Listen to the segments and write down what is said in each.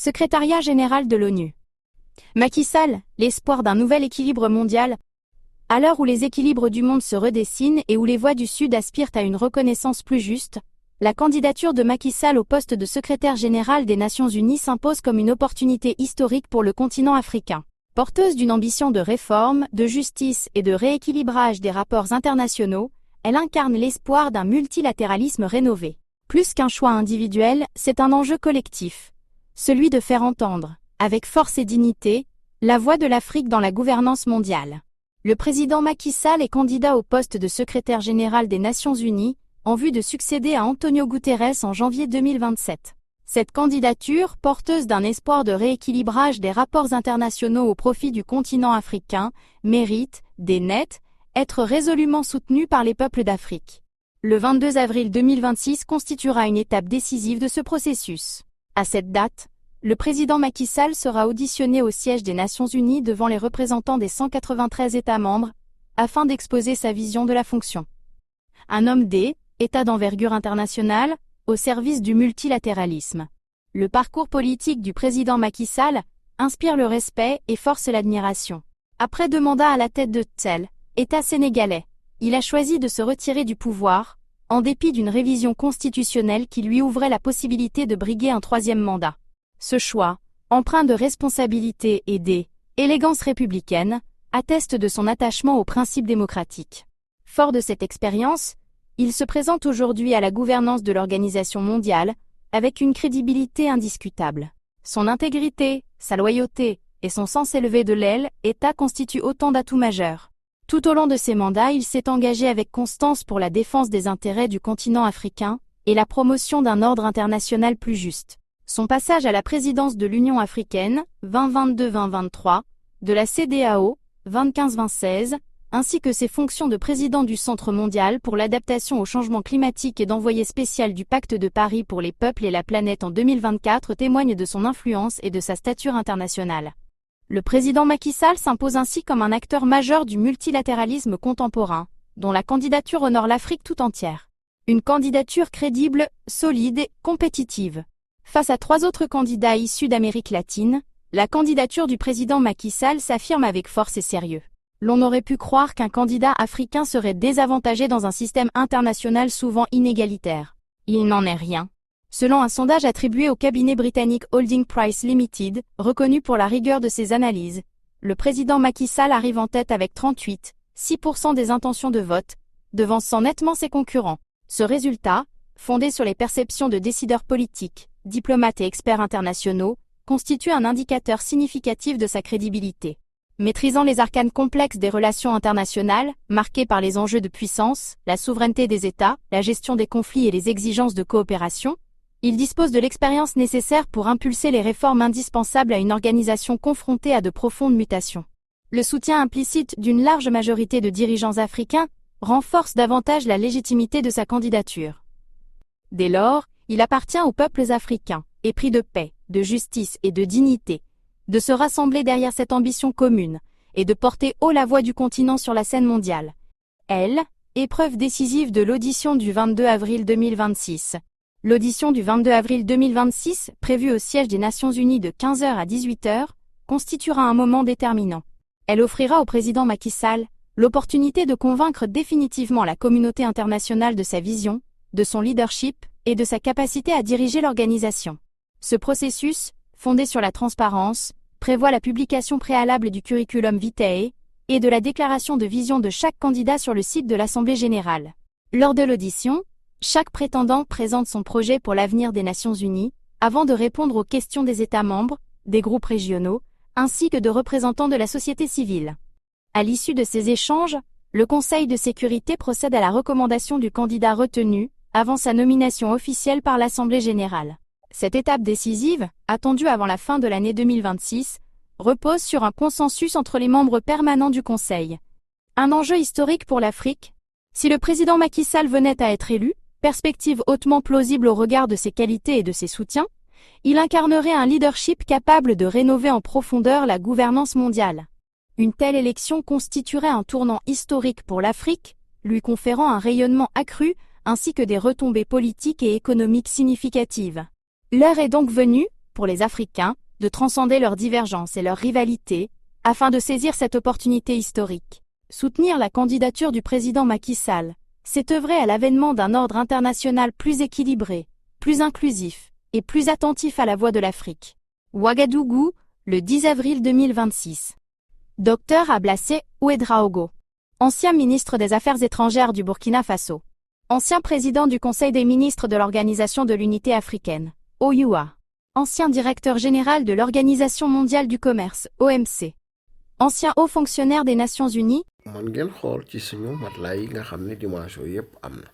Secrétariat général de l'ONU. Macky Sall, l'espoir d'un nouvel équilibre mondial. À l'heure où les équilibres du monde se redessinent et où les voix du Sud aspirent à une reconnaissance plus juste, la candidature de Macky Sall au poste de secrétaire général des Nations Unies s'impose comme une opportunité historique pour le continent africain. Porteuse d'une ambition de réforme, de justice et de rééquilibrage des rapports internationaux, elle incarne l'espoir d'un multilatéralisme rénové. Plus qu'un choix individuel, c'est un enjeu collectif. Celui de faire entendre, avec force et dignité, la voix de l'Afrique dans la gouvernance mondiale. Le président Macky Sall est candidat au poste de secrétaire général des Nations Unies, en vue de succéder à Antonio Guterres en janvier 2027. Cette candidature, porteuse d'un espoir de rééquilibrage des rapports internationaux au profit du continent africain, mérite, des nets, être résolument soutenue par les peuples d'Afrique. Le 22 avril 2026 constituera une étape décisive de ce processus. À cette date, le président Macky Sall sera auditionné au siège des Nations Unies devant les représentants des 193 États membres, afin d'exposer sa vision de la fonction. Un homme État d'envergure internationale, au service du multilatéralisme. Le parcours politique du président Macky Sall inspire le respect et force l'admiration. Après 2 mandats à la tête de État sénégalais, il a choisi de se retirer du pouvoir, en dépit d'une révision constitutionnelle qui lui ouvrait la possibilité de briguer un 3e mandat. Ce choix, empreint de responsabilité et d'élégance républicaine, atteste de son attachement aux principes démocratiques. Fort de cette expérience, il se présente aujourd'hui à la gouvernance de l'organisation mondiale, avec une crédibilité indiscutable. Son intégrité, sa loyauté et son sens élevé de l'État constituent autant d'atouts majeurs. Tout au long de ses mandats, il s'est engagé avec constance pour la défense des intérêts du continent africain et la promotion d'un ordre international plus juste. Son passage à la présidence de l'Union africaine, 2022-2023, de la CEDEAO, 2015-2016, ainsi que ses fonctions de président du Centre mondial pour l'adaptation au changement climatique et d'envoyé spécial du Pacte de Paris pour les peuples et la planète en 2024 témoignent de son influence et de sa stature internationale. Le président Macky Sall s'impose ainsi comme un acteur majeur du multilatéralisme contemporain, dont la candidature honore l'Afrique tout entière. Une candidature crédible, solide et compétitive. Face à 3 autres candidats issus d'Amérique latine, la candidature du président Macky Sall s'affirme avec force et sérieux. L'on aurait pu croire qu'un candidat africain serait désavantagé dans un système international souvent inégalitaire. Il n'en est rien. Selon un sondage attribué au cabinet britannique Holding Price Limited, reconnu pour la rigueur de ses analyses, le président Macky Sall arrive en tête avec 38,6% des intentions de vote, devançant nettement ses concurrents. Ce résultat, fondé sur les perceptions de décideurs politiques, diplomates et experts internationaux, constitue un indicateur significatif de sa crédibilité. Maîtrisant les arcanes complexes des relations internationales, marquées par les enjeux de puissance, la souveraineté des États, la gestion des conflits et les exigences de coopération, il dispose de l'expérience nécessaire pour impulser les réformes indispensables à une organisation confrontée à de profondes mutations. Le soutien implicite d'une large majorité de dirigeants africains renforce davantage la légitimité de sa candidature. Dès lors, il appartient aux peuples africains, épris de paix, de justice et de dignité, de se rassembler derrière cette ambition commune, et de porter haut la voix du continent sur la scène mondiale. Épreuve décisive de l'audition du 22 avril 2026. L'audition du 22 avril 2026, prévue au siège des Nations Unies de 15h à 18h, constituera un moment déterminant. Elle offrira au président Macky Sall l'opportunité de convaincre définitivement la communauté internationale de sa vision, de son leadership et de sa capacité à diriger l'organisation. Ce processus, fondé sur la transparence, prévoit la publication préalable du curriculum vitae et de la déclaration de vision de chaque candidat sur le site de l'Assemblée générale. Lors de l'audition, chaque prétendant présente son projet pour l'avenir des Nations Unies, avant de répondre aux questions des États membres, des groupes régionaux, ainsi que de représentants de la société civile. À l'issue de ces échanges, le Conseil de sécurité procède à la recommandation du candidat retenu, avant sa nomination officielle par l'Assemblée générale. Cette étape décisive, attendue avant la fin de l'année 2026, repose sur un consensus entre les membres permanents du Conseil. Un enjeu historique pour l'Afrique. Si le président Macky Sall venait à être élu, perspective hautement plausible au regard de ses qualités et de ses soutiens, il incarnerait un leadership capable de rénover en profondeur la gouvernance mondiale. Une telle élection constituerait un tournant historique pour l'Afrique, lui conférant un rayonnement accru, ainsi que des retombées politiques et économiques significatives. L'heure est donc venue, pour les Africains, de transcender leurs divergences et leurs rivalités, afin de saisir cette opportunité historique. Soutenir la candidature du président Macky Sall, c'est œuvrer à l'avènement d'un ordre international plus équilibré, plus inclusif et plus attentif à la voix de l'Afrique. Ouagadougou, le 10 avril 2026. Dr Ablassé Ouedraogo. Ancien ministre des Affaires étrangères du Burkina Faso. Ancien président du Conseil des ministres de l'Organisation de l'Unité africaine, OUA. Ancien directeur général de l'Organisation mondiale du commerce, OMC. Ancien haut fonctionnaire des Nations unies. man ngeen xool ci suñu matelas yi nga xam ne dimension yëpp am na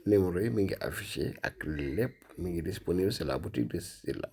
numéro yi mi ngi affiché ak lépp mi ngi disponible c'est la boutique de Sylla.